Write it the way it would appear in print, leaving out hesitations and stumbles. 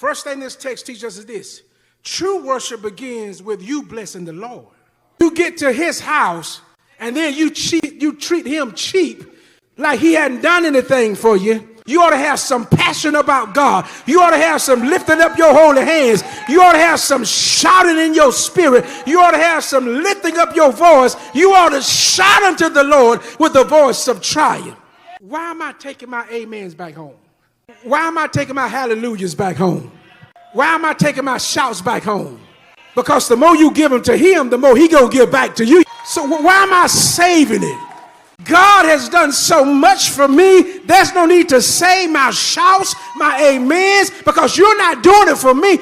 First thing this text teaches us is this. True worship begins with you blessing the Lord. You get to his house and then you treat him cheap like he hadn't done anything for you. You ought to have some passion about God. You ought to have some lifting up your holy hands. You ought to have some shouting in your spirit. You ought to have some lifting up your voice. You ought to shout unto the Lord with the voice of triumph. Why am I taking my amens back home? Why am I taking my hallelujahs back home? Why am I taking my shouts back home? Because the more you give them to him, the more he gonna give back to you. So why am I saving it? God has done so much for me. There's no need to say my shouts, my amens, because you're not doing it for me.